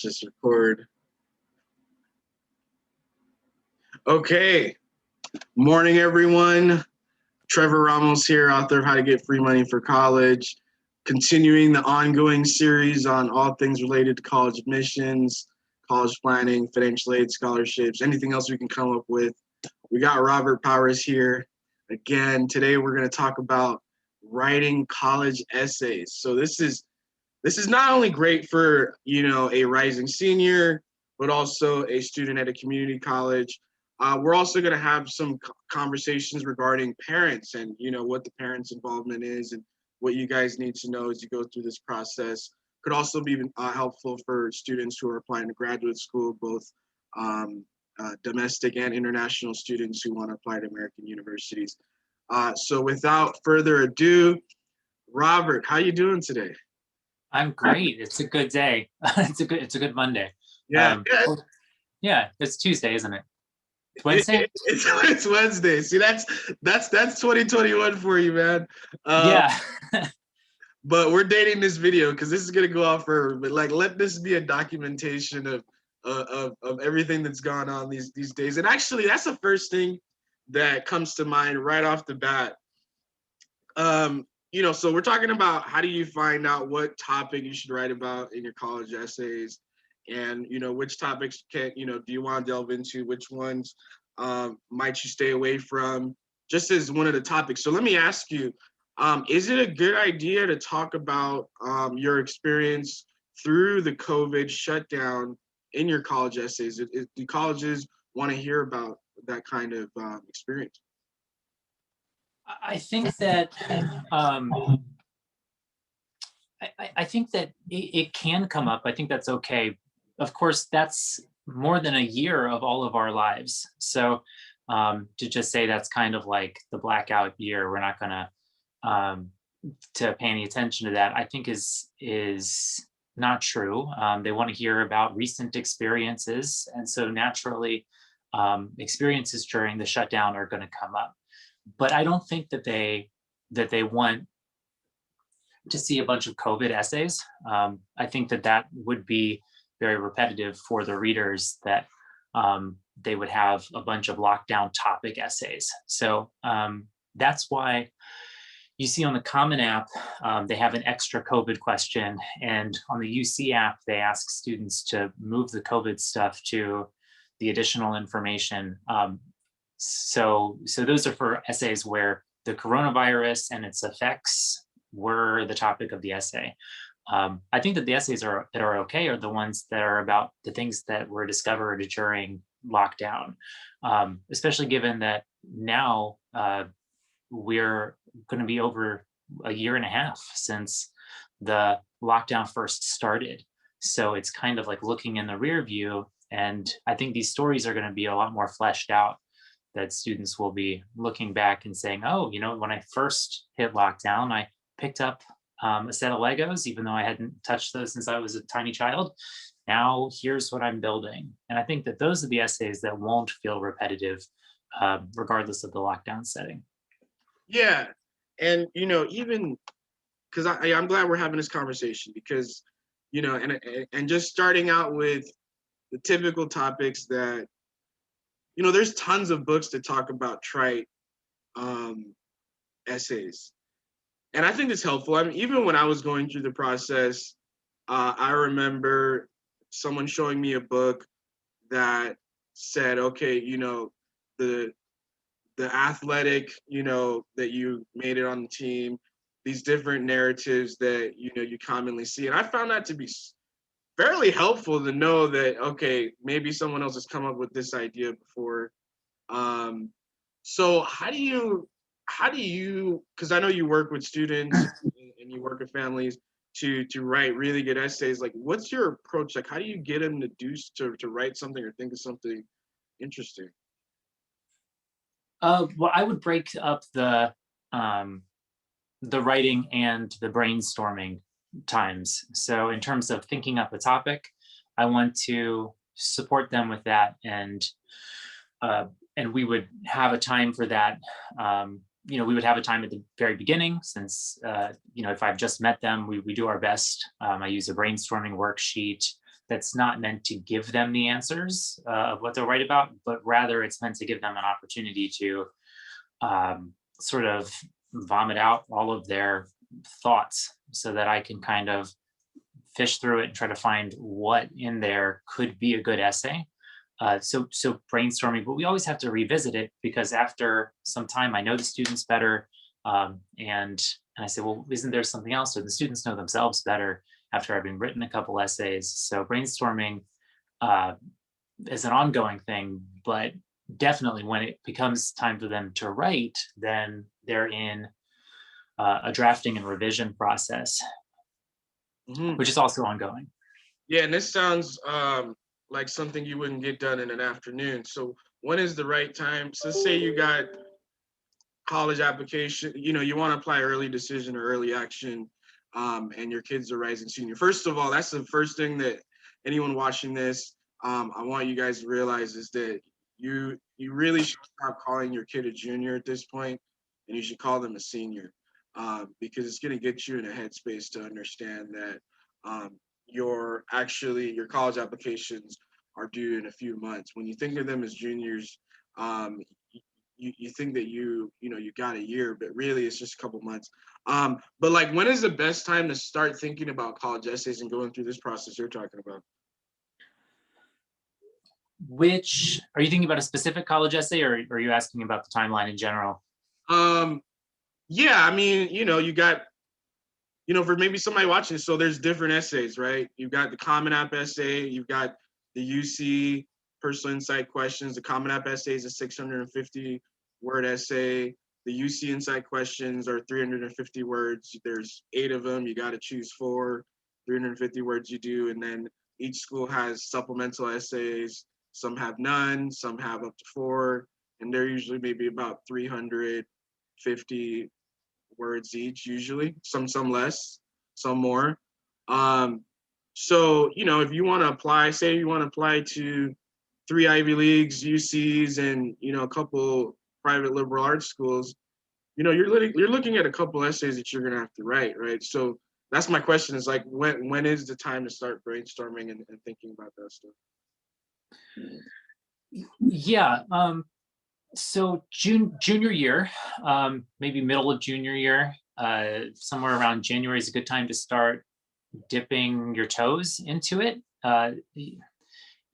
Just record. Okay. Morning, everyone. Trevor Ramos here, author of How to Get Free Money for College. Continuing the ongoing series on all things related to college admissions, college planning, financial aid, scholarships, anything else we can come up with. We got Robert Powers here. Again, today we're going to talk about writing college essays. So this is not only great for, a rising senior, but also a student at a community college. We're also going to have some conversations regarding parents and, what the parents' involvement is and what you guys need to know as you go through this process. Could also be helpful for students who are applying to graduate school, both domestic and international students who want to apply to American universities. So without further ado, Robert, how you doing today? I'm great. It's a good day. It's a good Monday. Yeah, yeah. It's Tuesday, isn't it? It's Wednesday. It's Wednesday. See, that's 2021 for you, man. Yeah. But we're dating this video because this is gonna go off forever. But let this be a documentation of everything that's gone on these days. And actually, that's the first thing that comes to mind right off the bat. So we're talking about how do you find out what topic you should write about in your college essays, and which topics do you want to delve into, which ones might you stay away from, just as one of the topics. So let me ask you, is it a good idea to talk about your experience through the COVID shutdown in your college essays? Do colleges want to hear about that kind of experience? I think that I think that it can come up. I think that's okay. Of course, that's more than a year of all of our lives. So to just say that's kind of like the blackout year, we're not gonna to pay any attention to that, I think is not true. They want to hear about recent experiences, and so naturally, experiences during the shutdown are going to come up. But I don't think that they want to see a bunch of COVID essays. I think that would be very repetitive for the readers, that they would have a bunch of lockdown topic essays. So that's why you see on the Common App, they have an extra COVID question. And on the UC app, they ask students to move the COVID stuff to the additional information. So those are for essays where the coronavirus and its effects were the topic of the essay. I think that the essays that are okay are the ones that are about the things that were discovered during lockdown, especially given that now we're going to be over a year and a half since the lockdown first started. So it's kind of like looking in the rear view. And I think these stories are going to be a lot more fleshed out, that students will be looking back and saying, oh, when I first hit lockdown, I picked up a set of Legos, even though I hadn't touched those since I was a tiny child. Now here's what I'm building. And I think that those are the essays that won't feel repetitive, regardless of the lockdown setting. Yeah. And, even because I'm glad we're having this conversation, because, and just starting out with the typical topics that, there's tons of books that talk about trite essays. And I think it's helpful. I mean, even when I was going through the process, I remember someone showing me a book that said, okay, the athletic, that you made it on the team, these different narratives that, you commonly see. And I found that to be fairly helpful to know that, okay, maybe someone else has come up with this idea before. So how do you, because I know you work with students and you work with families to write really good essays. Like, what's your approach? Like, how do you get them to write something or think of something interesting? Well, I would break up the writing and the brainstorming times. So in terms of thinking up a topic, I want to support them with that, and we would have a time for that. We would have a time at the very beginning, since if I've just met them, we do our best. I use a brainstorming worksheet that's not meant to give them the answers of what they'll write about, but rather it's meant to give them an opportunity to sort of vomit out all of their thoughts so that I can kind of fish through it and try to find what in there could be a good essay. So brainstorming, but we always have to revisit it because after some time, I know the students better, and I say, well, isn't there something else? Or the students know themselves better after having written a couple essays. So brainstorming uh, is an ongoing thing, but definitely when it becomes time for them to write, then they're in a drafting and revision process, Mhm. which is also ongoing. Yeah, and this sounds like something you wouldn't get done in an afternoon. So when is the right time? So say you got college application, you want to apply early decision or early action, and your kids are rising senior. First of all, that's the first thing that anyone watching this, I want you guys to realize is that you really should stop calling your kid a junior at this point, and you should call them a senior, because it's going to get you in a headspace to understand that your college applications are due in a few months. When you think of them as juniors, um, you think that you got a year, but really it's just a couple months. But like, when is the best time to start thinking about college essays and going through this process you're talking about? Which are you thinking about a specific college essay, or are you asking about the timeline in general? um yeah, I mean, you got, for maybe somebody watching, so there's different essays, right? You've got the Common App essay, you've got the UC personal insight questions. The Common App essay is a 650 word essay. The UC insight questions are 350 words. There's 8 of them. You got to choose 4, 350 words you do. And then each school has supplemental essays. Some have none, some have up to 4. And they're usually maybe about 350 words each, usually. Some less, some more. Um, so, if you want to apply, say you want to apply to 3 Ivy Leagues, UCs, and a couple private liberal arts schools, you're looking at a couple essays that you're gonna have to write, right? So that's my question: is like, when is the time to start brainstorming and thinking about that stuff? Yeah. So junior year, maybe middle of junior year, somewhere around January is a good time to start dipping your toes into it.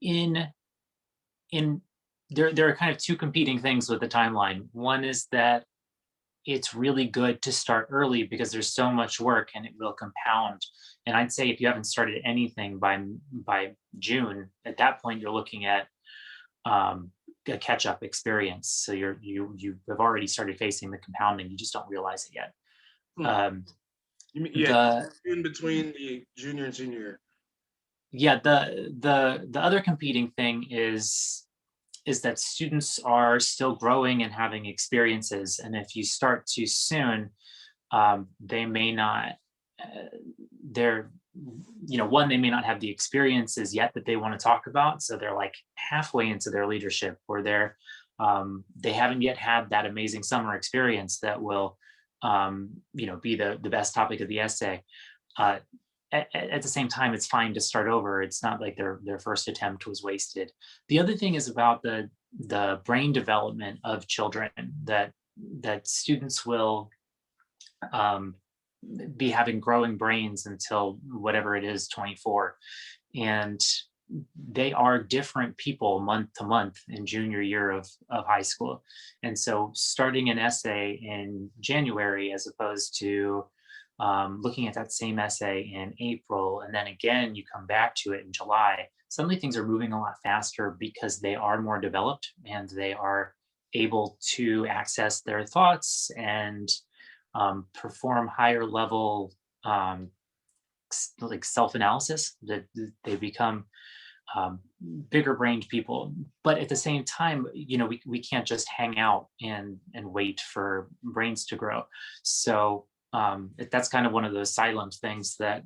In in there are kind of two competing things with the timeline. One is that it's really good to start early because there's so much work and it will compound. And I'd say if you haven't started anything by June, at that point you're looking at um, a catch up experience. So you have already started facing the compounding. You just don't realize it yet. Hmm. Um, You mean, yeah, the in between the junior and senior year. yeah the other competing thing is that students are still growing and having experiences, and if you start too soon, they may not they're one, they may not have the experiences yet that they want to talk about, so they're like halfway into their leadership, or they haven't yet had that amazing summer experience that will be the best topic of the essay. uh, at the same time, it's fine to start over. It's not like their first attempt was wasted. The other thing is about the brain development of children, that students will um, be having growing brains until whatever it is, 24. And they are different people month to month in junior year of high school. And so starting an essay in January as opposed to looking at that same essay in April, and then again you come back to it in July, suddenly things are moving a lot faster because they are more developed and they are able to access their thoughts and perform higher level like self-analysis, that they become bigger brained people. But at the same time, we can't just hang out and wait for brains to grow. So that's kind of one of those silent things that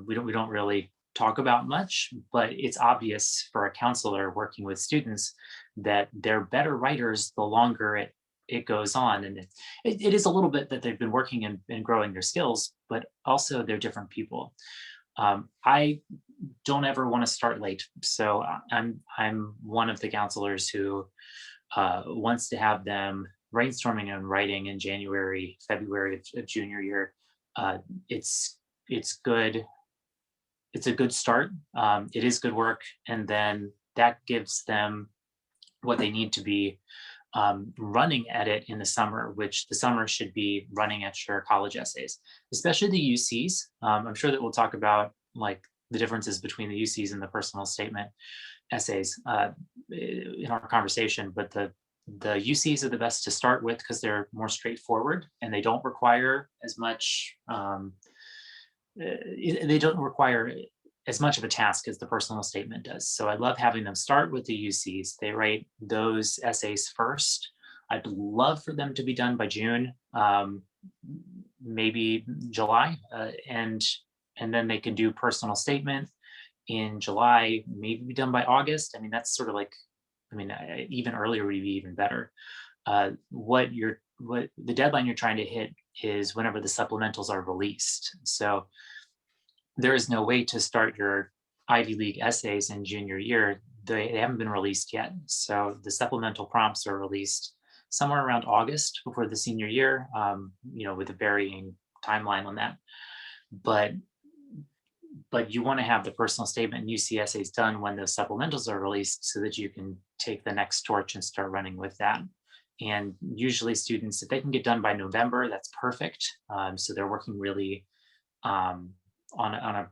we don't really talk about much, but it's obvious for a counselor working with students that they're better writers the longer it goes on. And it is a little bit that they've been working and growing their skills, but also they're different people. I don't ever want to start late. So I'm one of the counselors who wants to have them brainstorming and writing in January, February of junior year. Uh, it's it's good. It's a good start. It is good work, and then that gives them what they need to be running at it in the summer, which the summer should be running at your college essays, especially the UCs. I'm sure that we'll talk about like the differences between the UCs and the personal statement essays in our conversation, but the UCs are the best to start with because they're more straightforward and they don't require as much. They don't require as much of a task as the personal statement does. So I love having them start with the UCs. They write those essays first. I'd love for them to be done by June, maybe July, and then they can do personal statement in July, maybe be done by August. I mean, that's sort of like, I mean, even earlier would be even better. What the deadline you're trying to hit is whenever the supplementals are released. So there is no way to start your Ivy League essays in junior year. They haven't been released yet. So the supplemental prompts are released somewhere around August before the senior year, with a varying timeline on that. But you want to have the personal statement and UC essays done when those supplementals are released so that you can take the next torch and start running with that. And usually students, if they can get done by November, that's perfect. So they're working really on a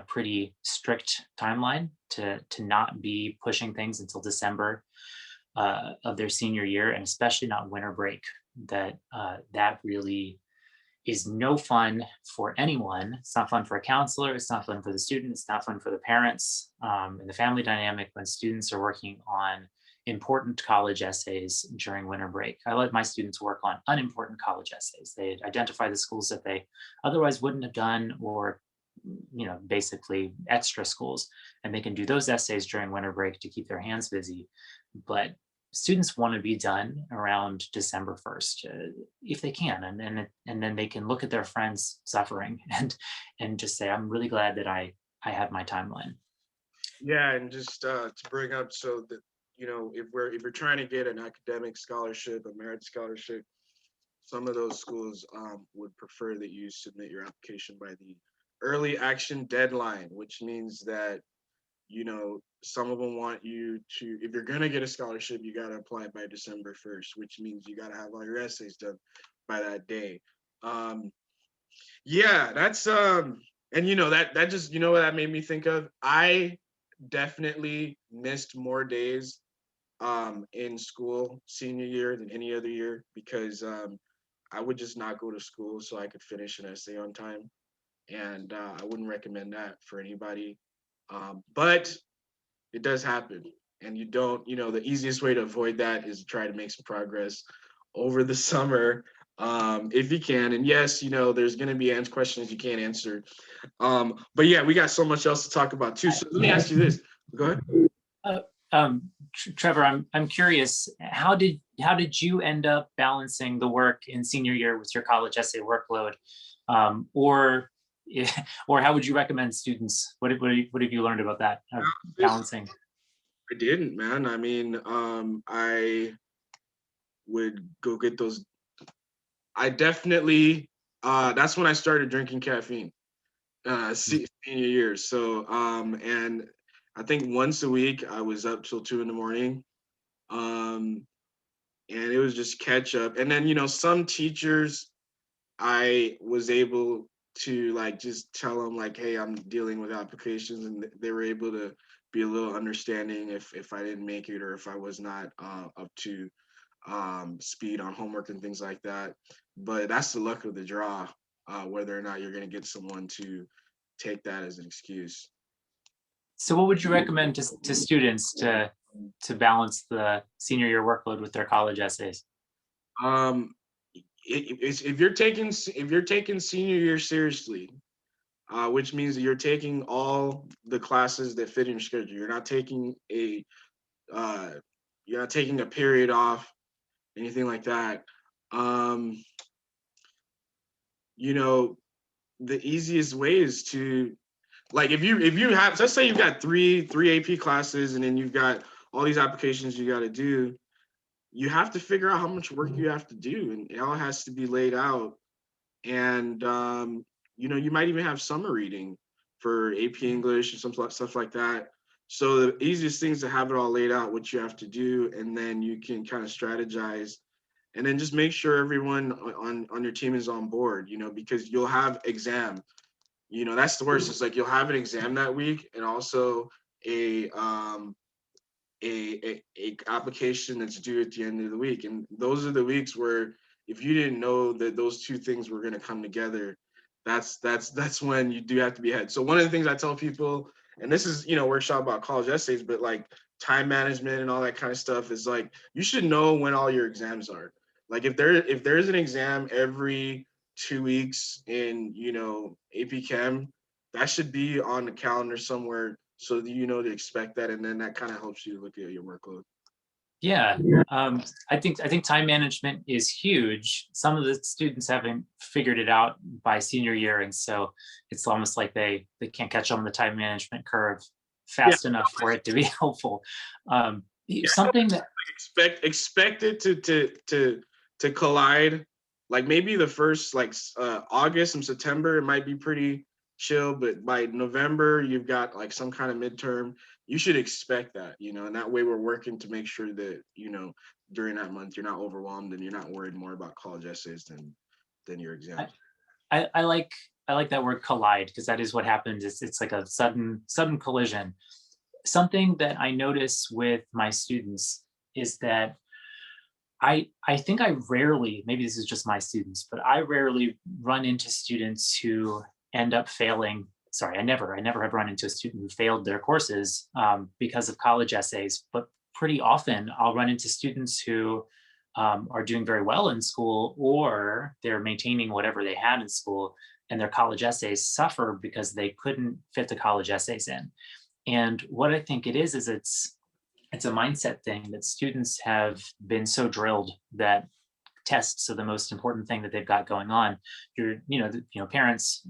pretty strict timeline to not be pushing things until December of their senior year, and especially not winter break. That really is no fun for anyone. It's not fun for a counselor. It's not fun for the student. It's not fun for the parents, and the family dynamic when students are working on important college essays during winter break. I let my students work on unimportant college essays. They identify the schools that they otherwise wouldn't have done, or basically extra schools, and they can do those essays during winter break to keep their hands busy. But students want to be done around December 1st, if they can, and then they can look at their friends suffering and just say, I'm really glad that I have my timeline. Yeah, and just to bring up, so that if you're trying to get an academic scholarship, a merit scholarship, some of those schools would prefer that you submit your application by the early action deadline, which means that some of them want you to, if you're going to get a scholarship, you got to apply by December 1st, which means you got to have all your essays done by that day. Yeah, that's and that just, what that made me think of. I definitely missed more days in school senior year than any other year, because I would just not go to school so I could finish an essay on time, and I wouldn't recommend that for anybody. But it does happen, and you don't. The easiest way to avoid that is to try to make some progress over the summer, if you can. And yes, there's going to be questions you can't answer. But yeah, we got so much else to talk about too. So let me ask you this. Go ahead. Trevor, I'm curious. How did you end up balancing the work in senior year with your college essay workload, or how would you recommend students? What have you learned about that balancing? I didn't, man. I mean, I would go get those. I definitely. That's when I started drinking caffeine. Senior year. So, and I think once a week I was up till 2 a.m. And it was just catch up. And then, some teachers, I was able to just tell them hey, I'm dealing with applications, and they were able to be a little understanding if I didn't make it, or if I was not up to speed on homework and things like that. But that's the luck of the draw, whether or not you're going to get someone to take that as an excuse. So what would you recommend to students to balance the senior year workload with their college essays? If you're taking senior year seriously, which means that you're taking all the classes that fit in your schedule. You're not taking a period off, anything like that. The easiest way is to Like if you have, let's say you've got three AP classes, and then you've got all these applications you got to do, you have to figure out how much work you have to do, and it all has to be laid out. And you might even have summer reading for AP English and some stuff like that. So the easiest thing is to have it all laid out, what you have to do, and then you can kind of strategize, and then just make sure everyone on your team is on board. Because you'll have exam. That's the worst. It's like you'll have an exam that week, and also a a application that's due at the end of the week. And those are the weeks where if you didn't know that those two things were going to come together, that's when you do have to be ahead. So one of the things I tell people, and this is workshop about college essays, but like time management and all that kind of stuff, is like you should know when all your exams are. Like if there's an exam every 2 weeks in AP Chem, that should be on the calendar somewhere so that to expect that, and then that kind of helps you look at your workload. Yeah, I think time management is huge. Some of the students haven't figured it out by senior year, and so it's almost like they can't catch on the time management curve Yeah, fast enough for it to be helpful. Um, yeah. something that Expect it to collide. Like maybe the first August and September it might be pretty chill, but by November you've got like some kind of midterm. You should expect that, and that way we're working to make sure that during that month you're not overwhelmed and you're not worried more about college essays than your I, exams. I like I like that word collide because that is what happens. It's like a sudden collision. Something that I notice with my students is that I think I rarely, maybe this is just my students, but I rarely run into students who end up failing. Sorry, I never have run into a student who failed their courses because of college essays. But pretty often, I'll run into students who are doing very well in school, or they're maintaining whatever they had in school, and their college essays suffer because they couldn't fit the college essays in. And what I think it is it's a mindset thing that students have been so drilled that tests are the most important thing that they've got going on. Parents,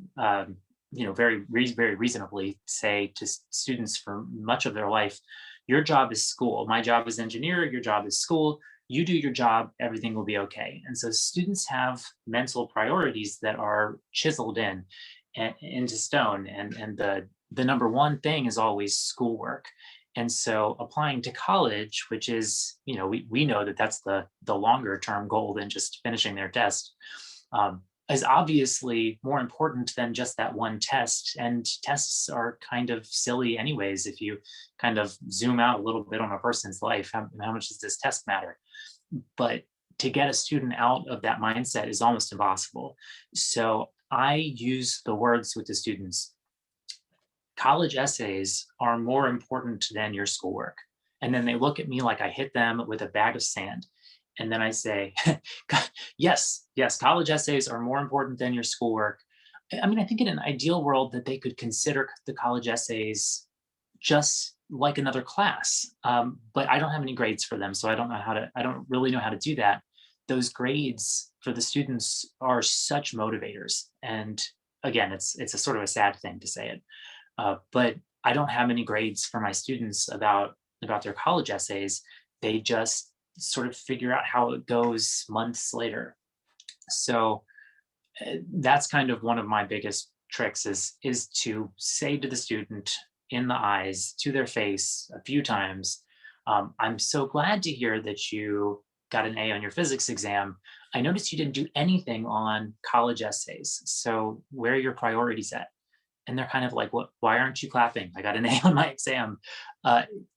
very reasonably say to students for much of their life, your job is school. My job is engineer. Your job is school. You do your job, everything will be okay. And so students have mental priorities that are chiseled into stone, and the number one thing is always schoolwork. And so applying to college, which is, we know that that's the longer term goal than just finishing their test, is obviously more important than just that one test. And tests are kind of silly anyways. If you kind of zoom out a little bit on a person's life, how much does this test matter? But to get a student out of that mindset is almost impossible. So I use the words with the students: college essays are more important than your schoolwork. And then they look at me like I hit them with a bag of sand. And then I say, yes, college essays are more important than your schoolwork. I mean, I think in an ideal world that they could consider the college essays just like another class. But I don't have any grades for them. So I don't really know how to do that. Those grades for the students are such motivators. And again, it's a sort of a sad thing to say it, but I don't have any grades for my students about their college essays. They just sort of figure out how it goes months later. So that's kind of one of my biggest tricks is to say to the student in the eyes, to their face, a few times, I'm so glad to hear that you got an A on your physics exam. I noticed you didn't do anything on college essays. So where are your priorities at? And they're kind of like, "What? Why aren't you clapping? I got an A on my exam."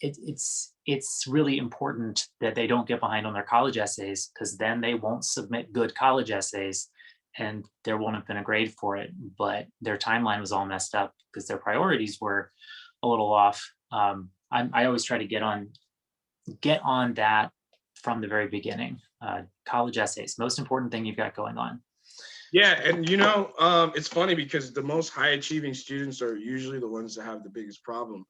It's really important that they don't get behind on their college essays, because then they won't submit good college essays, and there won't have been a grade for it. But their timeline was all messed up because their priorities were a little off. I always try to get on that from the very beginning. College essays, most important thing you've got going on. Yeah, and it's funny because the most high achieving students are usually the ones that have the biggest problem.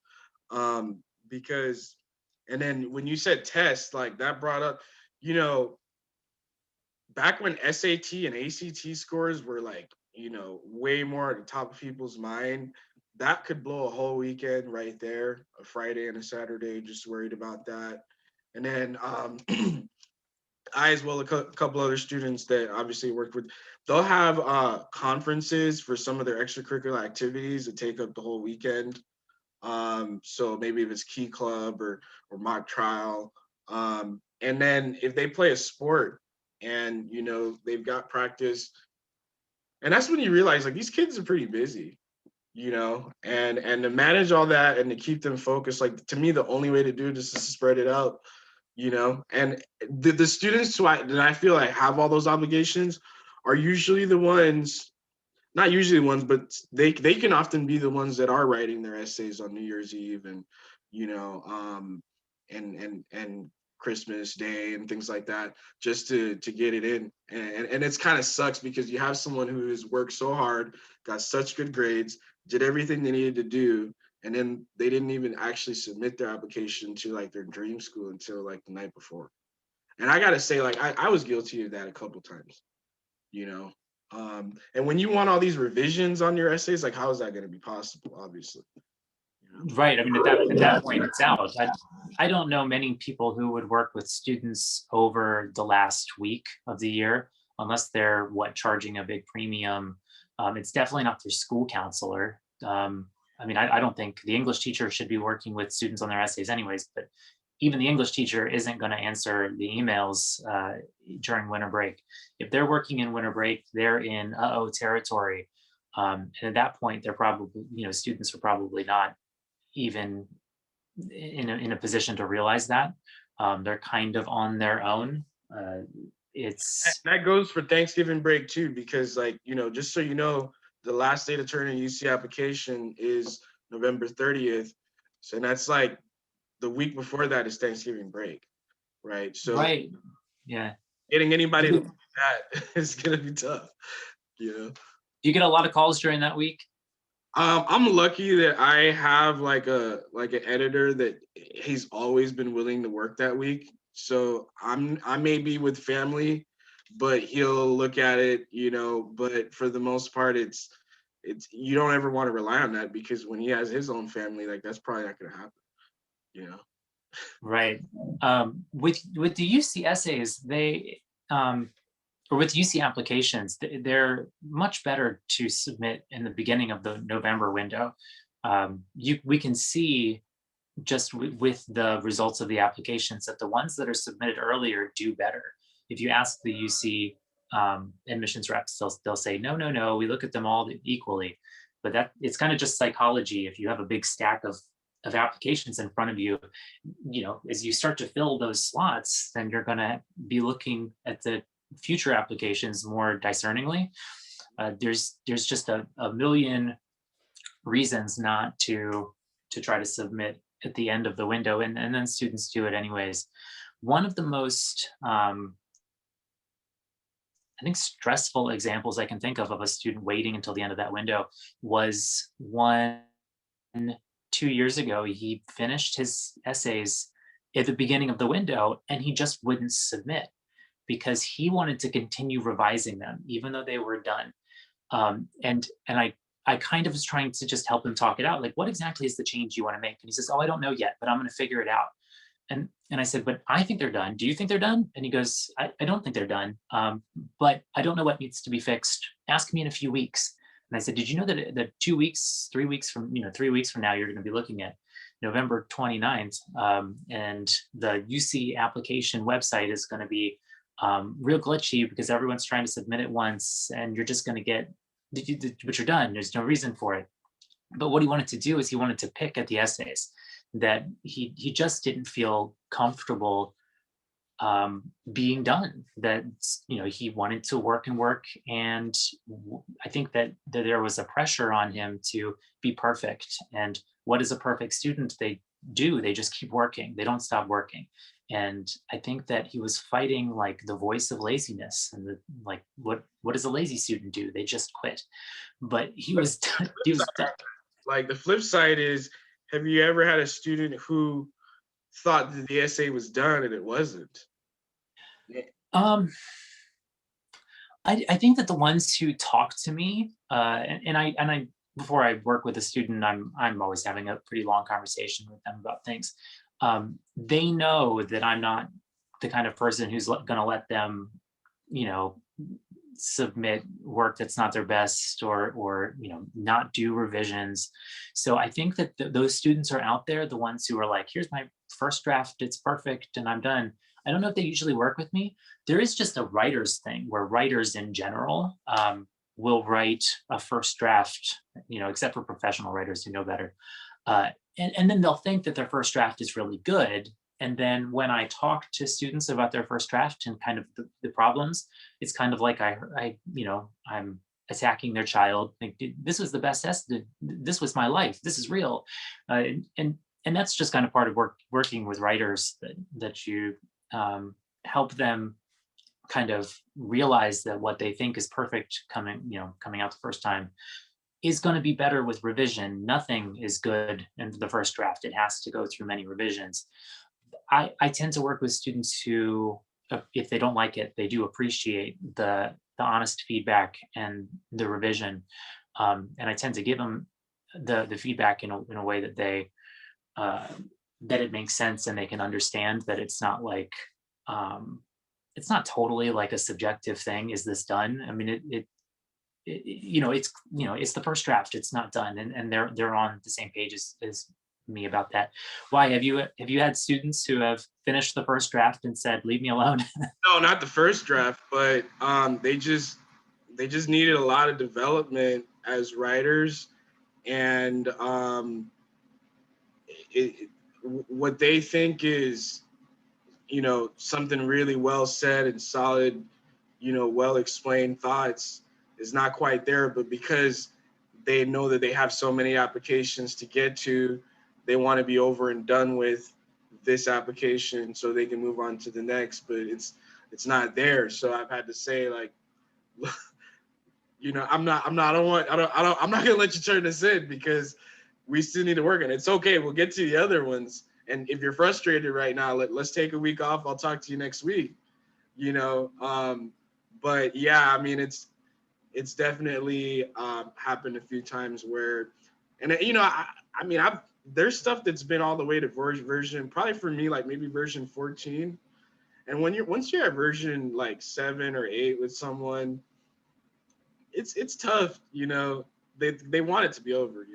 Because, and then when you said test, like that brought up, you know, back when SAT and ACT scores were like, way more at the top of people's mind, that could blow a whole weekend right there, a Friday and a Saturday, just worried about that. And then I, as well, a couple other students that obviously worked with, they'll have conferences for some of their extracurricular activities that take up the whole weekend. So maybe if it's key club or mock trial. And then if they play a sport and they've got practice, and that's when you realize like these kids are pretty busy, and to manage all that and to keep them focused, like to me the only way to do it is to spread it out, and the students that I feel like have all those obligations are usually the ones, not usually the ones, but they can often be the ones that are writing their essays on New Year's Eve and you know and Christmas Day and things like that, just to get it in. And it's kind of sucks because you have someone who has worked so hard, got such good grades, did everything they needed to do, and then they didn't even actually submit their application to like their dream school until like the night before. And I gotta say, like I was guilty of that a couple times, you know. And when you want all these revisions on your essays, like how is that going to be possible? Obviously, Right. I mean, at that point, it's out. I don't know many people who would work with students over the last week of the year, unless they're charging a big premium. It's definitely not their school counselor. I mean, I don't think the English teacher should be working with students on their essays, anyways. But even the English teacher isn't going to answer the emails during winter break. If they're working in winter break, they're in uh-oh territory. And at that point, they're probably, students are probably not even in a position to realize that. They're kind of on their own. It's that goes for Thanksgiving break too, because like just so you know, the last day to turn in UC application is November 30th, so that's like the week before that is Thanksgiving break, right? So right. Yeah. getting anybody to Do do that is gonna be tough, you know. you get a lot of calls during that week? I'm lucky that I have like an editor that he's always been willing to work that week. So I may be with family, but he'll look at it, But for the most part, it's you don't ever want to rely on that because when he has his own family, like that's probably not gonna happen, you know. Right. With the UC essays, or with UC applications, they're much better to submit in the beginning of the November window. We can see just with the results of the applications that the ones that are submitted earlier do better. If you ask the UC admissions reps, they'll say, no, no, no, we look at them all equally. But that it's kind of just psychology. If you have a big stack of applications in front of you, as you start to fill those slots, then you're going to be looking at the future applications more discerningly. There's just a million reasons not to try to submit at the end of the window, and then students do it anyways. One of the most I think stressful examples I can think of a student waiting until the end of that window was one 2 years ago. He finished his essays at the beginning of the window and he just wouldn't submit because he wanted to continue revising them even though they were done. And I kind of was trying to just help him talk it out. Like, what exactly is the change you want to make? And he says, "Oh, I don't know yet, but I'm going to figure it out." And I said, "But I think they're done. Do you think they're done?" And he goes, I don't think they're done, but I don't know what needs to be fixed. Ask me in a few weeks." And I said, "Did you know that 2 weeks, 3 weeks from 3 weeks from now, you're going to be looking at November 29th, and the UC application website is going to be real glitchy because everyone's trying to submit it once, and you're just going to get, but you're done. There's no reason for it." But what he wanted to do is he wanted to pick at the essays that he just didn't feel comfortable being done. That he wanted to work and work, and I think that there was a pressure on him to be perfect. And what is a perfect student? They do. They just keep working. They don't stop working. And I think that he was fighting like the voice of laziness, and like what does a lazy student do? They just quit. But he But was he flip was side, like the flip side is, have you ever had a student who thought that the essay was done and it wasn't? Yeah. um I think that the ones who talk to me, and I before I work with a student, I'm always having a pretty long conversation with them about things. They know that I'm not the kind of person who's going to let them, you know, submit work that's not their best, or not do revisions. So I think that those students are out there, the ones who are like, here's my first draft, it's perfect and I'm done. I don't know if they usually work with me. There is just a writer's thing where writers in general will write a first draft, except for professional writers who know better. uh, and then they'll think that their first draft is really good. And then when I talk to students about their first draft and kind of the problems, it's kind of like I'm attacking their child. Like, this was the best test. This was my life. This is real. And that's just kind of part of working with writers, that you help them kind of realize that what they think is perfect coming out the first time is going to be better with revision. Nothing is good in the first draft. It has to go through many revisions. I tend to work with students who, if they don't like it, they do appreciate the honest feedback and the revision. And I tend to give them the feedback in a way that uh, that it makes sense and they can understand that it's not like, it's not totally like a subjective thing. Is this done? I mean, it's the first draft. It's not done, and they're on the same page as me about that. Why have you had students who have finished the first draft and said, leave me alone? No, not the first draft, but they just needed a lot of development as writers, and what they think is, something really well said and solid, well explained thoughts is not quite there. But because they know that they have so many applications to get to, they want to be over and done with this application so they can move on to the next. But it's not there. So I've had to say, like, I'm not gonna let you turn this in because we still need to work on it. It's okay. We'll get to the other ones. And if you're frustrated right now, let's take a week off. I'll talk to you next week. You know, but yeah, I mean, it's definitely happened a few times where, and I mean, there's stuff that's been all the way to version, probably for me, like maybe version 14. And once you're at version like 7 or 8 with someone, it's tough. They want it to be over.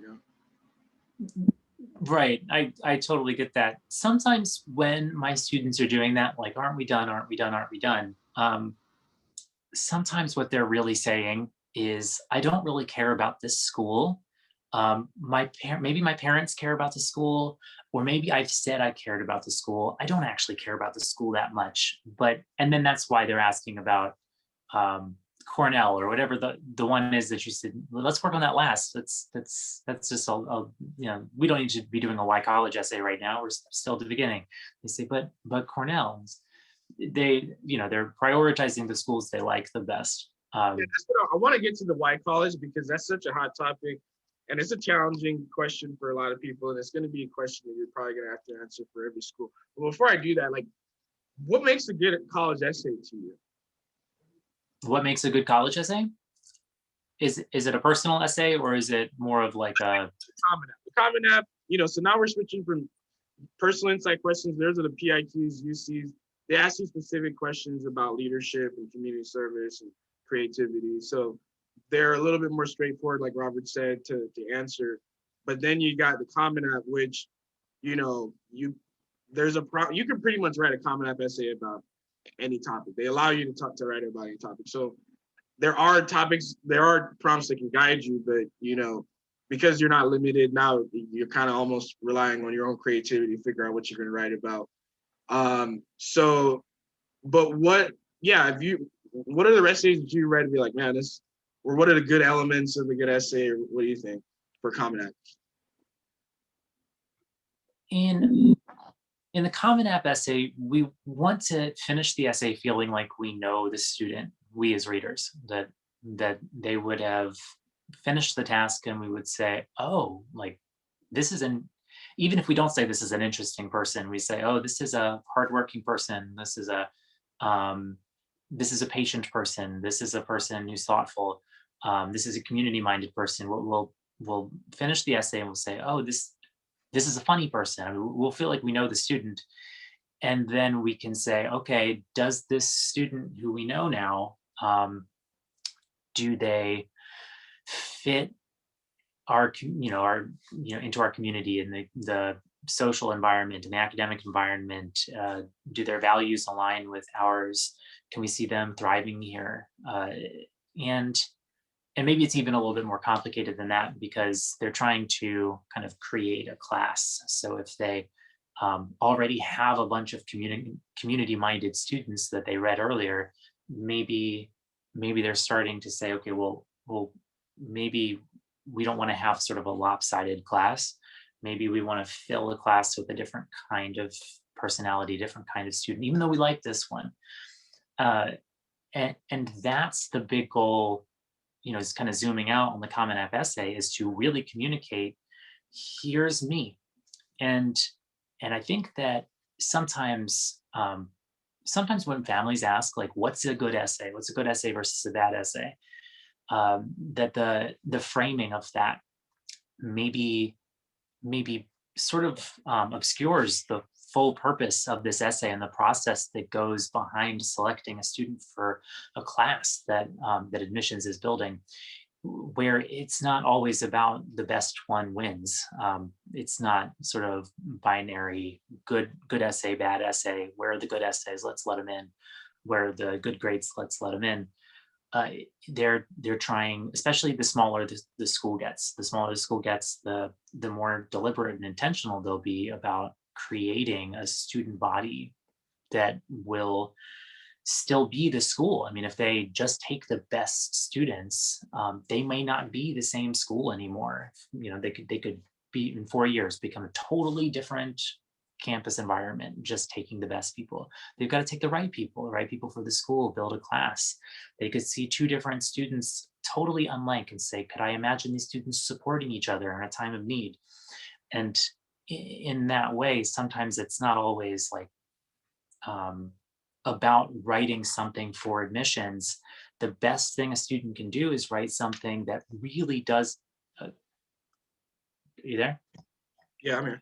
Right. I totally get that. Sometimes when my students are doing that, like, aren't we done? Aren't we done? Aren't we done? Sometimes what they're really saying is, I don't really care about this school. Maybe my parents care about the school, or maybe I've said I cared about the school. I don't actually care about the school that much. And then that's why they're asking about Cornell, or whatever the one is that you said, "Well, let's work on that last." That's just we don't need to be doing a Y college essay right now. We're still at the beginning. They say, but Cornell, they're prioritizing the schools they like the best. Yeah, that's what I want to get to, the white college, because that's such a hot topic, and it's a challenging question for a lot of people, and it's going to be a question that you're probably going to have to answer for every school. But before I do that, like, what makes a good college essay to you? What makes a good college essay? Is it a personal essay, or is it more of like a Common App, so now we're switching from personal insight questions. Those are the PIQs, UCs. They ask you specific questions about leadership and community service and creativity. So they're a little bit more straightforward, like Robert said, to answer. But then you got the Common App, which, you you can pretty much write a Common App essay about any topic. They allow you to write about any topic. So there are prompts that can guide you, but because you're not limited now, you're kind of almost relying on your own creativity to figure out what you're going to write about. So, but what are the essays that you read to be like, man, or what are the good elements of a good essay, or what do you think for Common App? In the Common App essay, we want to finish the essay feeling like we know the student, we as readers, that they would have finished the task and we would say, oh, like, this is even if we don't say this is an interesting person, we say, oh, this is a hardworking person. This is a patient person. This is a person who's thoughtful. This is a community-minded person. we'll finish the essay and we'll say, oh, this is a funny person. I mean, we'll feel like we know the student, and then we can say, okay, does this student who we know now, do they fit into our community and the social environment and the academic environment? Do their values align with ours? Can we see them thriving here? And and maybe it's even a little bit more complicated than that, because they're trying to kind of create a class. So if they already have a bunch of community minded students that they read earlier, maybe they're starting to say, okay, well, maybe we don't want to have sort of a lopsided class. Maybe we want to fill a class with a different kind of personality, different kind of student, even though we like this one. Uh, and that's the big goal, is kind of zooming out on the Common App essay, is to really communicate, here's me. And I think that sometimes sometimes when families ask, like, what's a good essay, versus a bad essay, that the framing of that maybe sort of obscures the full purpose of this essay and the process that goes behind selecting a student for a class that admissions is building, where it's not always about the best one wins. It's not sort of binary, good essay, bad essay. Where are the good essays? Let's let them in. Where are the good grades? Let's let them in. They're trying, especially the smaller the school gets. The smaller the school gets, the more deliberate and intentional they'll be about creating a student body that will still be the school. I mean, if they just take the best students, they may not be the same school anymore. They could be, in 4 years, become a totally different campus environment, just taking the best people. They've got to take the right people for the school, build a class. They could see two different students totally unlike and say, could I imagine these students supporting each other in a time of need? And in that way, sometimes it's not always like about writing something for admissions. The best thing a student can do is write something that really does. Are you there? Yeah, I'm here.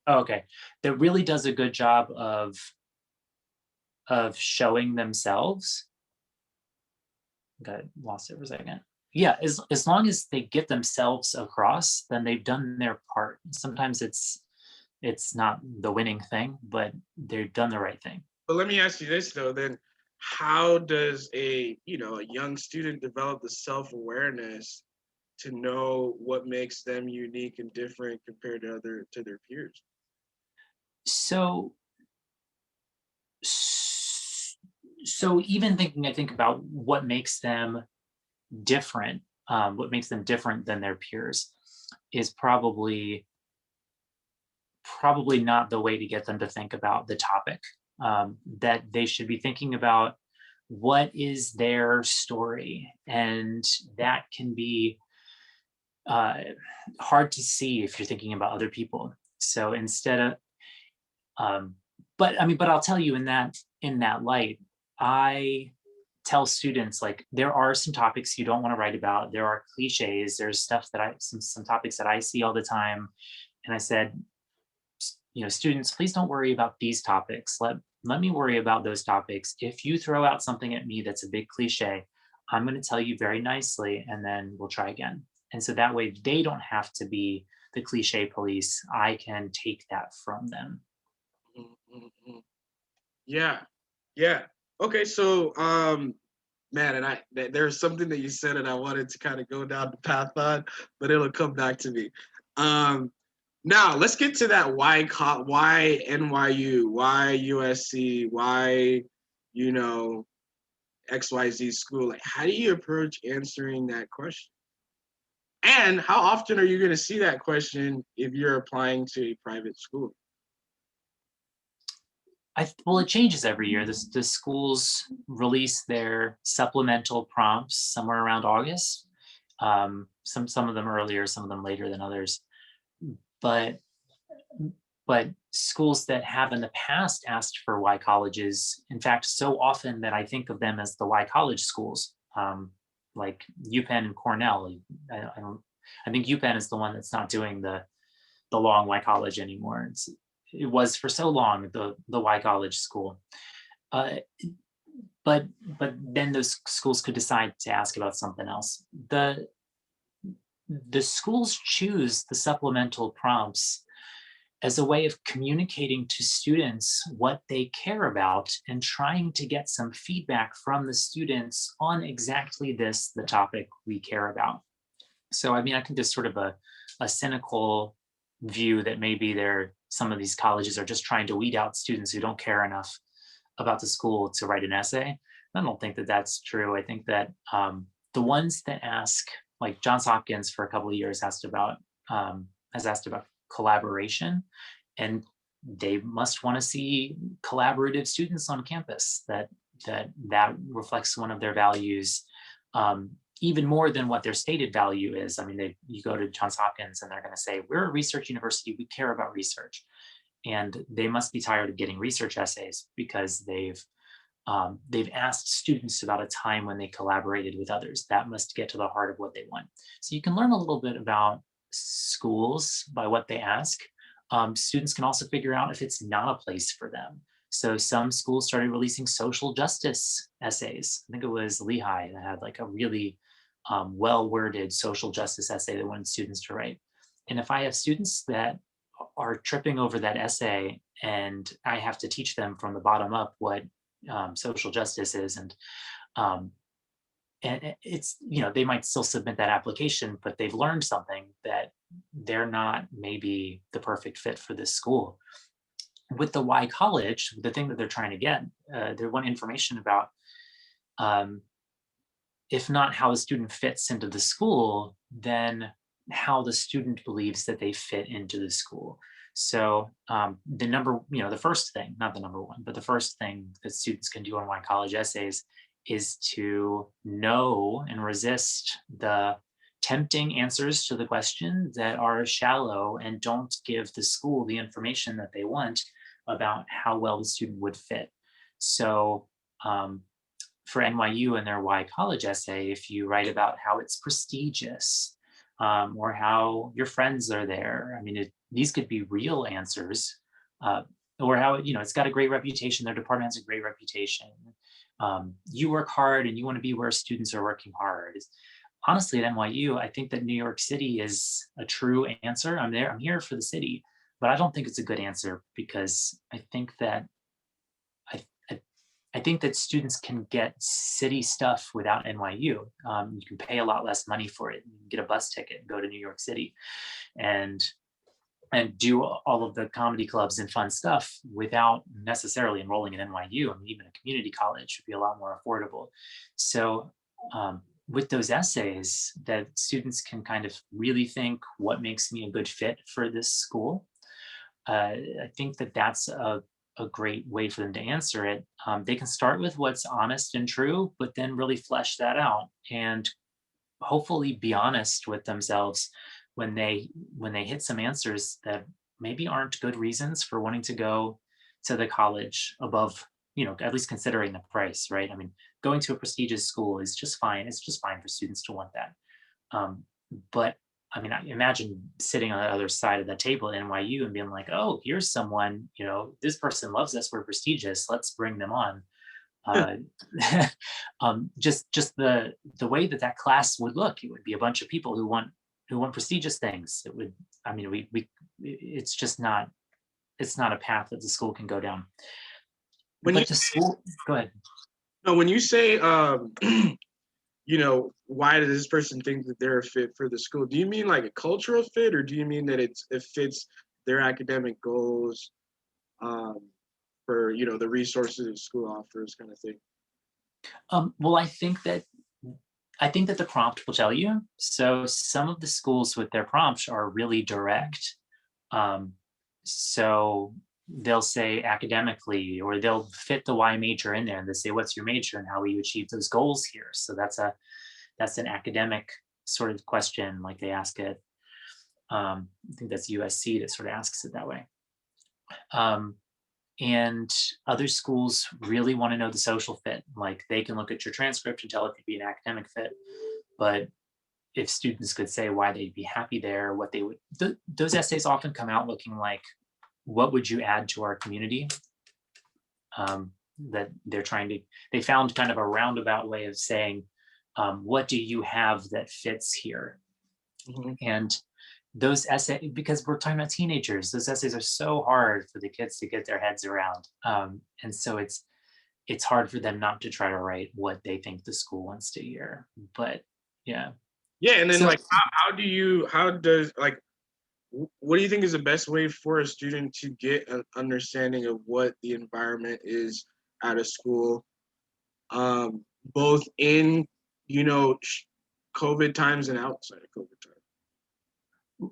Oh, okay. That really does a good job of showing themselves. Got lost it for a second. Yeah, as long as they get themselves across, then they've done their part. Sometimes it's not the winning thing, but they've done the right thing. But let me ask you this though, then how does a young student develop the self-awareness to know what makes them unique and different compared to their peers? So so even thinking, I think about what makes them different, than their peers, is probably not the way to get them to think about the topic. That they should be thinking about, what is their story, and that can be uh, hard to see if you're thinking about other people. So instead of, but I'll tell you, in that light, I tell students, like, there are some topics you don't want to write about. There are cliches. There's stuff that some topics that I see all the time, and I said, students, please don't worry about these topics. Let me worry about those topics. If you throw out something at me that's a big cliche, I'm going to tell you very nicely, and then we'll try again. And so that way they don't have to be the cliche police. I can take that from them. Mm-hmm. Yeah, yeah. Okay, so man, and there's something that you said and I wanted to kind of go down the path on, but it'll come back to me. Now let's get to that why NYU, why USC, why XYZ school. Like, how do you approach answering that question? And how often are you going to see that question if you're applying to a private school? Well, it changes every year. The schools release their supplemental prompts somewhere around August. Some of them earlier, some of them later than others. But schools that have in the past asked for Y colleges, in fact, so often that I think of them as the Y college schools, like UPenn and Cornell. I don't I think UPenn is the one that's not doing the long Y college anymore. It was for so long the Y college school. Uh, but then those schools could decide to ask about something else. The schools choose the supplemental prompts as a way of communicating to students what they care about and trying to get some feedback from the students on exactly this, the topic we care about. So, I mean, I think there's sort of a cynical view that maybe some of these colleges are just trying to weed out students who don't care enough about the school to write an essay. I don't think that that's true. I think that the ones that ask, like Johns Hopkins for a couple of years has asked about collaboration, and they must want to see collaborative students on campus. That reflects one of their values, even more than what their stated value is. I mean, you go to Johns Hopkins and they're going to say, we're a research university, we care about research. And they must be tired of getting research essays because they've asked students about a time when they collaborated with others. That must get to the heart of what they want. So you can learn a little bit about schools by what they ask. Students can also figure out if it's not a place for them. So some schools started releasing social justice essays. I think it was Lehigh that had like a really well-worded social justice essay that wanted students to write. And if I have students that are tripping over that essay and I have to teach them from the bottom up what social justice is, and it's, they might still submit that application, but they've learned something that they're not maybe the perfect fit for this school. With the Y college, the thing that they're trying to get, they want information about, if not how the student fits into the school, then how the student believes that they fit into the school. So the first thing, not the number one, but the first thing that students can do on Y college essays is to know and resist the tempting answers to the question that are shallow and don't give the school the information that they want about how well the student would fit. So for NYU and their Y college essay, if you write about how it's prestigious, or how your friends are there, I mean, these could be real answers, or how, it's got a great reputation, their department has a great reputation. You work hard and you want to be where students are working hard. Honestly, at NYU, I think that New York City is a true answer. I'm here for the city, but I don't think it's a good answer because I think that I think that students can get city stuff without NYU. You can pay a lot less money for it. You can get a bus ticket and go to New York City and do all of the comedy clubs and fun stuff without necessarily enrolling at NYU. I mean, even a community college would be a lot more affordable. So with those essays, that students can kind of really think, what makes me a good fit for this school? I think that that's a great way for them to answer it. They can start with what's honest and true, but then really flesh that out and hopefully be honest with themselves when they hit some answers that maybe aren't good reasons for wanting to go to the college above, at least considering the price, right? I mean, going to a prestigious school is just fine. It's just fine for students to want that. But I mean, I imagine sitting on the other side of the table at NYU and being like, oh, here's someone, this person loves us, we're prestigious, let's bring them on. Uh, just the way that class would look, it would be a bunch of people who want prestigious things. It would, I mean, it's just not, it's not a path that the school can go down. When But the school, go ahead. No, when you say, why does this person think that they're a fit for the school? Do you mean like a cultural fit, or do you mean that it fits their academic goals, for the resources the school offers, kind of thing? Well, I think that the prompt will tell you. So some of the schools with their prompts are really direct. So they'll say academically, or they'll fit the Y major in there and they say, what's your major and how will you achieve those goals here? So that's an academic sort of question, like they ask it. I think that's USC that sort of asks it that way. And other schools really want to know the social fit. Like they can look at your transcript and tell if you'd be an academic fit, but if students could say why they'd be happy there, what they would, those essays often come out looking like, what would you add to our community? That they're trying to, they found kind of a roundabout way of saying, what do you have that fits here? Mhm. And those essays, because we're talking about teenagers, those essays are so hard for the kids to get their heads around. And so it's hard for them not to try to write what they think the school wants to hear. But yeah. Yeah, and then So like how does like what do you think is the best way for a student to get an understanding of what the environment is at a school, both in you know COVID times and outside of COVID times?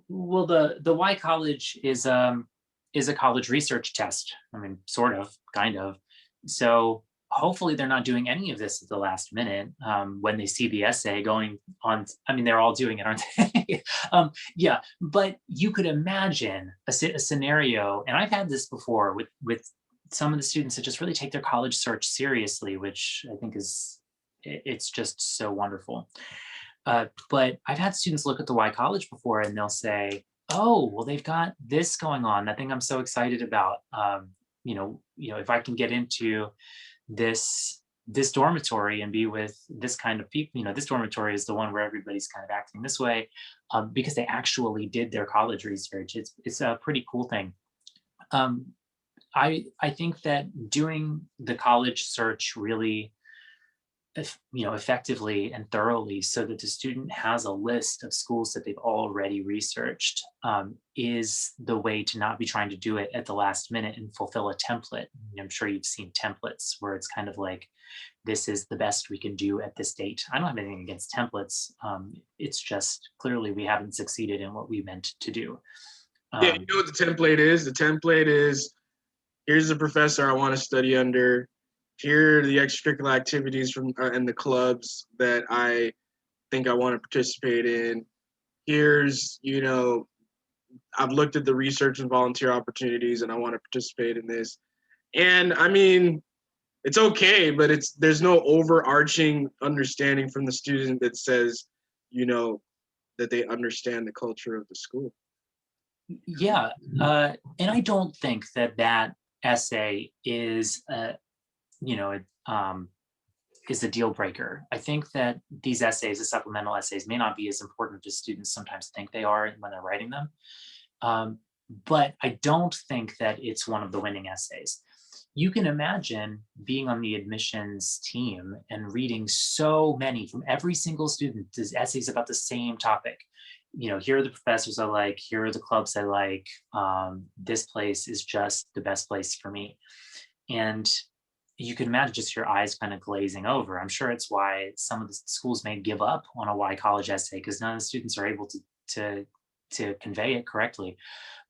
well, the Y college is a college research test. I mean, sort of, kind of. So hopefully they're not doing any of this at the last minute when they see the essay going on. I mean, they're all doing it, aren't they? Yeah, but you could imagine a scenario, and I've had this before with some of the students that just really take their college search seriously, which I think is it's just so wonderful. But I've had students look at the Y College before and they'll say, "Oh, well, they've got this going on. That thing I'm so excited about. If I can get into this dormitory and be with this kind of people, this dormitory is the one where everybody's kind of acting this way, because they actually did their college research. It's a pretty cool thing. Um, I think that doing the college search really effectively and thoroughly so that the student has a list of schools that they've already researched is the way to not be trying to do it at the last minute and fulfill a template. I'm sure you've seen templates where it's kind of like, this is the best we can do at this date. I don't have anything against templates. It's just clearly we haven't succeeded in what we meant to do. Yeah, you know what the template is? The template is here's the professor I want to study under. Here are the extracurricular activities from and the clubs that I think I want to participate in. Here's, I've looked at the research and volunteer opportunities and I want to participate in this. And I mean, it's okay, but there's no overarching understanding from the student that says, you know, that they understand the culture of the school. Yeah, and I don't think that essay is you know, it, is a deal breaker. I think that these essays, the supplemental essays, may not be as important as students sometimes think they are when they're writing them. Um, but I don't think that it's one of the winning essays. You can imagine being on the admissions team and reading so many from every single student, there's essays about the same topic. Here are the professors I like, here are the clubs I like. This place is just the best place for me. And you can imagine just your eyes kind of glazing over. I'm sure it's why some of the schools may give up on a Y college essay because none of the students are able to to convey it correctly.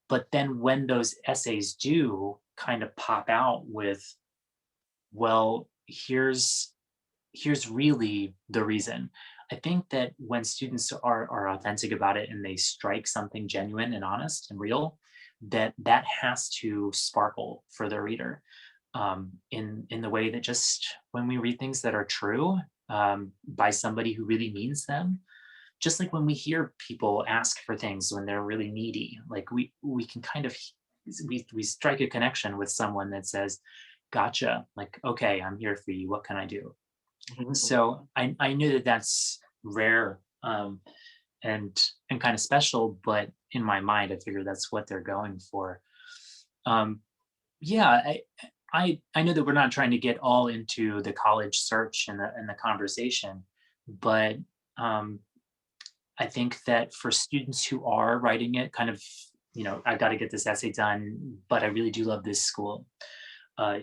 But then when those essays do kind of pop out with, well, here's really the reason. I think that when students are authentic about it and they strike something genuine and honest and real, that has to sparkle for the reader in the way that just when we read things that are true by somebody who really means them, just like when we hear people ask for things when they're really needy, like we can kind of we strike a connection with someone that says, "Gotcha," like, "Okay, I'm here for you. What can I do?" Mhm. So I knew that that's rare and kind of special, but in my mind, I figure that's what they're going for. Um, yeah, I know that we're not trying to get all into the college search and the conversation, but um, I think that for students who are writing it, kind of, I got to get this essay done, but I really do love this school. Uh,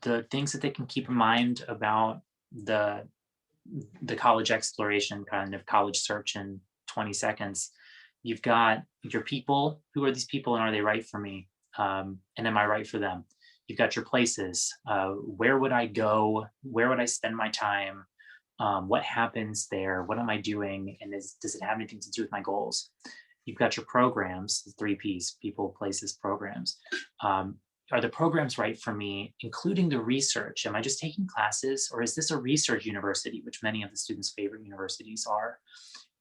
the things that they can keep in mind about the the college exploration, kind of college search in 20 seconds. You've got your people. Who are these people, and are they right for me? And am I right for them? You've got your places. Where would I go? Where would I spend my time? What happens there? What am I doing? And does it have anything to do with my goals? You've got your programs, the 3Ps: people, places, programs. Um, are the programs right for me, including the research? Am I just taking classes, or is this a research university, which many of the students' favorite universities are?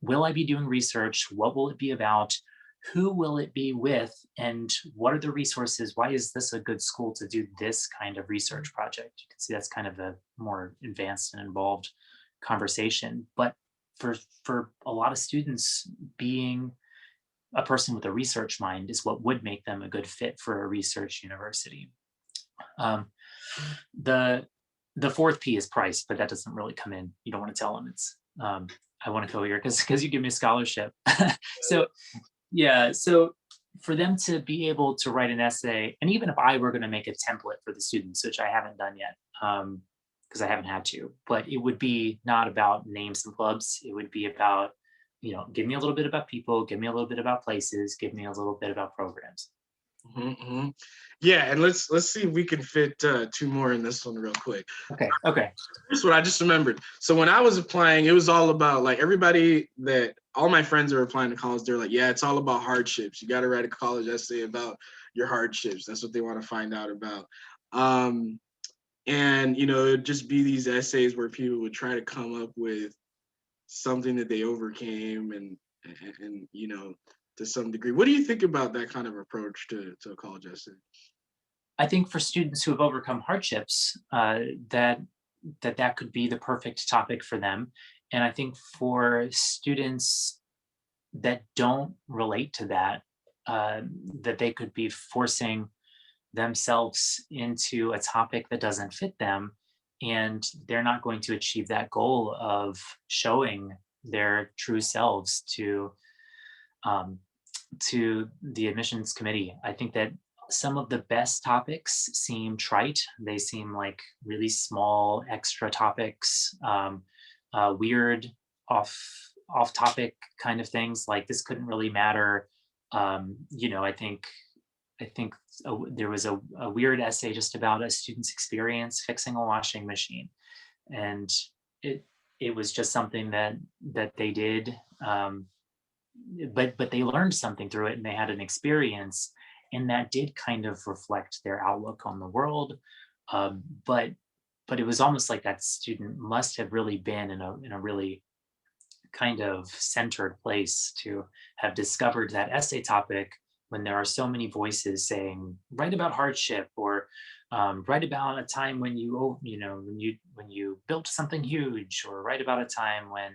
will I be doing research? What will it be about? Who will it be with? And what are the resources? Why is this a good school to do this kind of research project? You can see that's kind of a more advanced and involved conversation. But for a lot of students, being a person with a research mind is what would make them a good fit for a research university. Um, the the fourth P is price, but that doesn't really come in. You don't want to tell them it's I want to go here because you give me a scholarship. So yeah, so for them to be able to write an essay, and even if I were going to make a template for the students, which I haven't done yet, because I haven't had to, but it would be not about names and clubs. It would be about, give me a little bit about people, give me a little bit about places, give me a little bit about programs. Mm-hmm. Yeah, and let's see if we can fit two more in this one real quick. Okay. Okay. Here's what I just remembered. So when I was applying, it was all about like all my friends that were applying to college, they're like, yeah, it's all about hardships. You got to write a college essay about your hardships. That's what they want to find out about. And it'd just be these essays where people would try to come up with something that they overcame and to some degree. What do you think about that kind of approach to a college essay? I think for students who have overcome hardships, that could be the perfect topic for them. And I think for students that don't relate to that, that they could be forcing themselves into a topic that doesn't fit them, and they're not going to achieve that goal of showing their true selves um, to the admissions committee. I think that some of the best topics seem trite. They seem like really small extra topics, weird off off topic kind of things. Like this couldn't really matter. I think there was a weird essay just about a student's experience fixing a washing machine, and it it was just something that they did. But they learned something through it, and they had an experience, and that did kind of reflect their outlook on the world. But it was almost like that student must have really been in a really kind of centered place to have discovered that essay topic, when there are so many voices saying write about hardship, or write about a time when when you built something huge, or write about a time when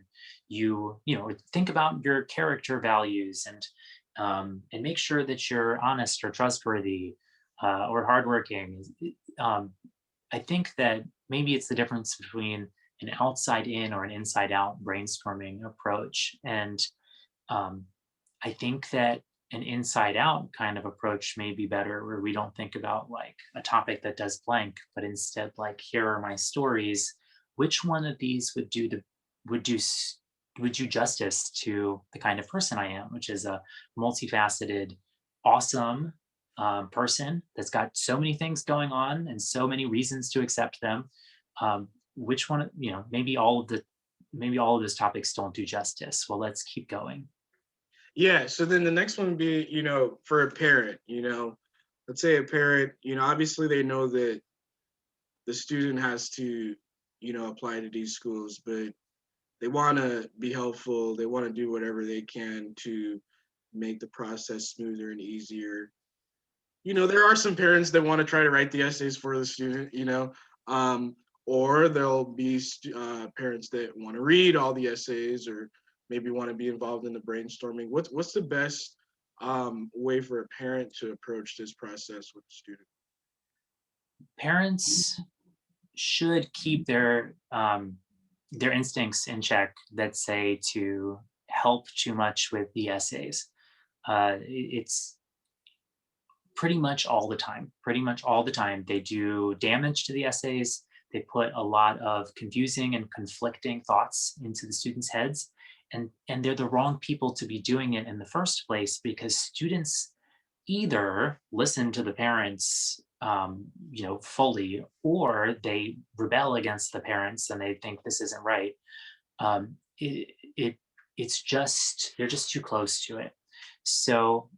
think about your character values, and make sure that you're honest or trustworthy, or hardworking. I think that maybe it's the difference between an outside in or an inside out brainstorming approach. And um, I think that an inside out kind of approach may be better, where we don't think about like a topic that does blank, but instead like, here are my stories. Which one of these would do s- would do justice to the kind of person I am, which is a multifaceted, awesome person that's got so many things going on and so many reasons to accept them. Which one, maybe all of those topics don't do justice. Well, let's keep going. Yeah, so then the next one would be, for a parent, let's say a parent, obviously they know that the student has to, apply to these schools, but they want to be helpful. They want to do whatever they can to make the process smoother and easier. There are some parents that want to try to write the essays for the student, um, or there'll be parents that want to read all the essays, or maybe want to be involved in the brainstorming. What's the best way for a parent to approach this process with the student? Parents should keep their instincts in check that say to help too much with the essays. It's pretty much all the time. Pretty much all the time, they do damage to the essays. They put a lot of confusing and conflicting thoughts into the students' heads, and they're the wrong people to be doing it in the first place, because students either listen to the parents fully, or they rebel against the parents and they think this isn't right. It's just, they're just too close to it. So,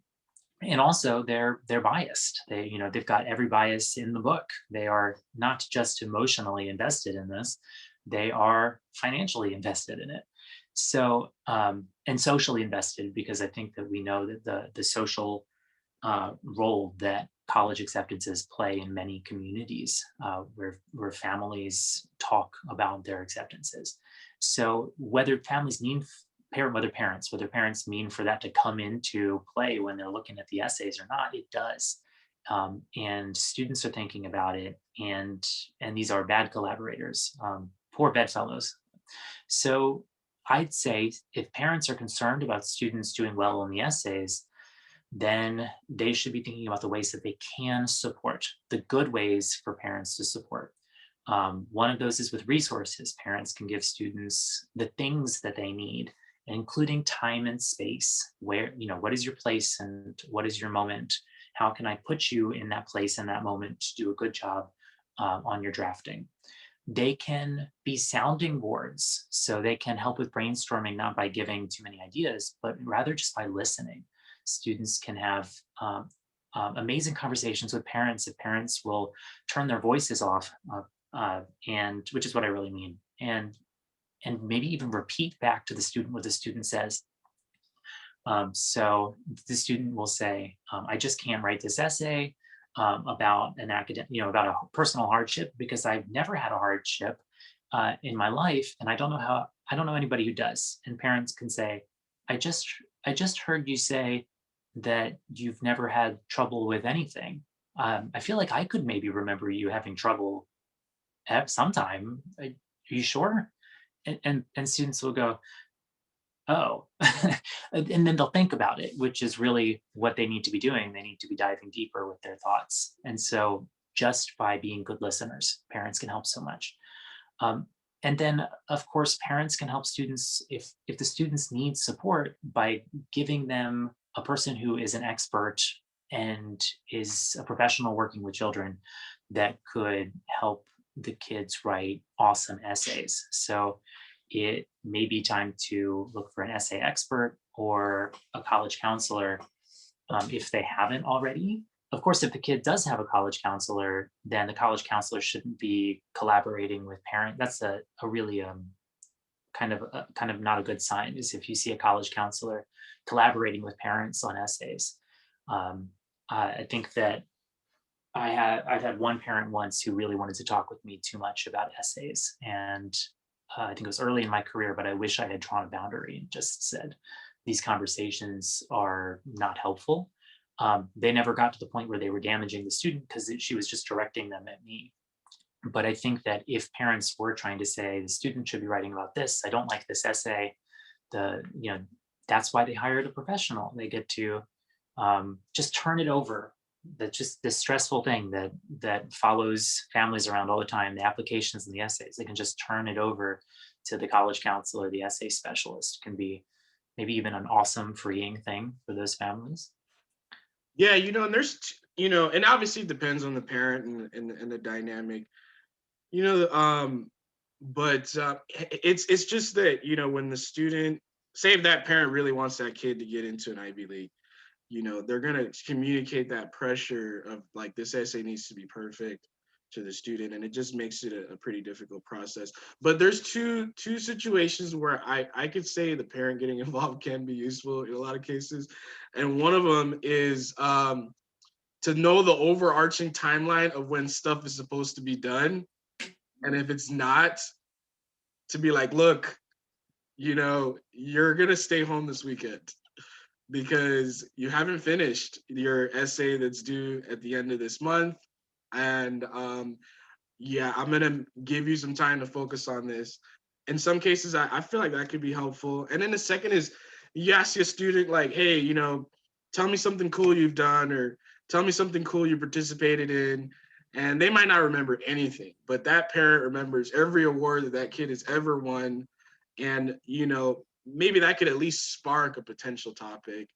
and also they're biased. They've got every bias in the book. They are not just emotionally invested in this, they are financially invested in it. And socially invested, because I think that we know that the social role that college acceptances play in many communities, where families talk about their acceptances. So whether parents mean for that to come into play when they're looking at the essays or not, it does. And students are thinking about it, and these are bad collaborators, poor bedfellows. So I'd say if parents are concerned about students doing well in the essays, then they should be thinking about the ways that they can support, the good ways for parents to support. One of those is with resources. Parents can give students the things that they need, including time and space. Where, what is your place and what is your moment? How can I put you in that place and that moment to do a good job on your drafting? They can be sounding boards, so they can help with brainstorming, not by giving too many ideas, but rather just by listening. Students can have amazing conversations with parents if parents will turn their voices off, and which is what I really mean, and maybe even repeat back to the student what the student says. So the student will say, I just can't write this essay about an academic, about a personal hardship, because I've never had a hardship in my life, and I don't know anybody who does. And parents can say, I just, I just heard you say that you've never had trouble with anything. I feel like I could maybe remember you having trouble at some time. Are you sure? And students will go, oh. And then they'll think about it, which is really what they need to be doing. They need to be diving deeper with their thoughts. And so just by being good listeners, parents can help so much. Um, and then, of course, parents can help students if the students need support by giving them a person who is an expert and is a professional working with children that could help the kids write awesome essays. So it may be time to look for an essay expert or a college counselor, if they haven't already. Of course, if the kid does have a college counselor, then the college counselor shouldn't be collaborating with parent. That's a really kind of not a good sign, is if you see a college counselor collaborating with parents on essays. Um, I think that I've had one parent once who really wanted to talk with me too much about essays, and I think it was early in my career, but I wish I had drawn a boundary and just said, these conversations are not helpful. They never got to the point where they were damaging the student, because she was just directing them at me. But I think that if parents were trying to say the student should be writing about this, I don't like this essay, the you know that's why they hired a professional. They get to just turn it over. That just this stressful thing that follows families around all the time, the applications and the essays, they can just turn it over to the college counselor, the essay specialist. Can be maybe even an awesome freeing thing for those families. Yeah, and and obviously it depends on the parent and the dynamic, you know, but it's just that, when the student, say if that parent really wants that kid to get into an Ivy League, they're going to communicate that pressure of like, this essay needs to be perfect to the student, and it just makes it a pretty difficult process. But there's two situations where I could say the parent getting involved can be useful in a lot of cases, and one of them is to know the overarching timeline of when stuff is supposed to be done, and if it's not, to be like, look, you're going to stay home this weekend because you haven't finished your essay that's due at the end of this month. And yeah, I'm going to give you some time to focus on this. In some cases, I feel like that could be helpful. And then the second is, you ask your student, like, hey, tell me something cool you've done, or tell me something cool you participated in. And they might not remember anything, but that parent remembers every award that kid has ever won. And, maybe that could at least spark a potential topic,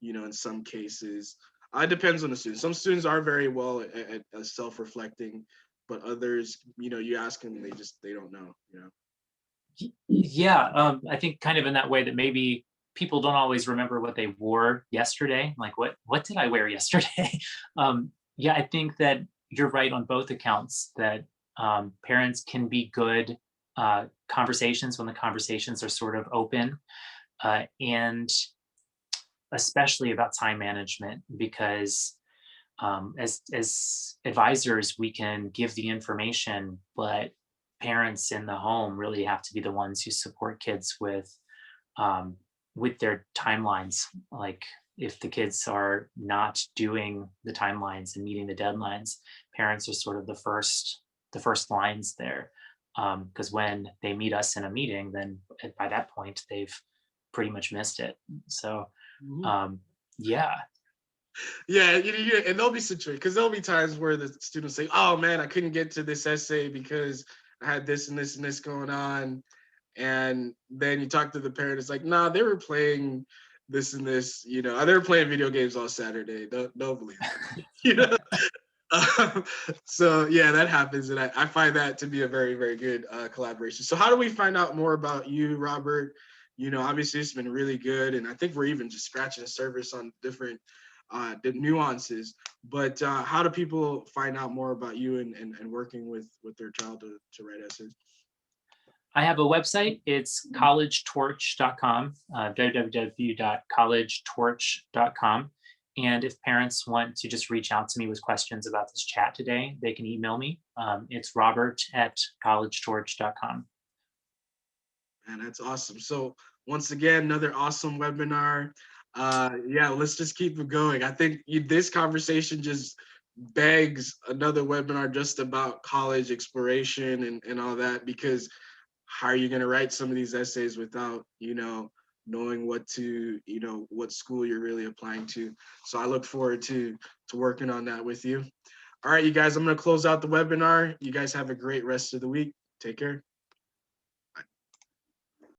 in some cases. It depends on the student. Some students are very well at self-reflecting, but others, you ask them, they don't know. Yeah, I think kind of in that way that maybe people don't always remember what they wore yesterday. Like, what did I wear yesterday? Yeah, I think that you're right on both accounts, that parents can be good conversations when the conversations are sort of open, and especially about time management, because as advisors, we can give the information, but parents in the home really have to be the ones who support kids um, with their timelines. Like if the kids are not doing the timelines and meeting the deadlines, parents are sort of the first lines there. Because when they meet us in a meeting, then by that point they've pretty much missed it. So Mhm. um, yeah. Yeah, and there'll be situations because there'll be times where the students say, "Oh man, I couldn't get to this essay because I had this and this and this going on," and then you talk to the parent, it's like, "Nah, they were playing this and this, they were playing video games all Saturday. Don't believe that, you know." So yeah, that happens, and I find that to be a very, very good collaboration. So how do we find out more about you, Robert? Obviously it's been really good, and I think we're even just scratching the surface on different the nuances. But how do people find out more about you and working with their child to write essays? I have a website. It's collegetorch.com, www.collegetorch.com. And if parents want to just reach out to me with questions about this chat today, they can email me. It's robert@collegetorch.com. Man, that's awesome. So once again, another awesome webinar. Yeah, let's just keep it going. I think this conversation just begs another webinar just about college exploration and all that, because how are you going to write some of these essays without, knowing what school you're really applying to? So I look forward to working on that with you. All right, you guys, I'm going to close out the webinar. You guys have a great rest of the week. Take care.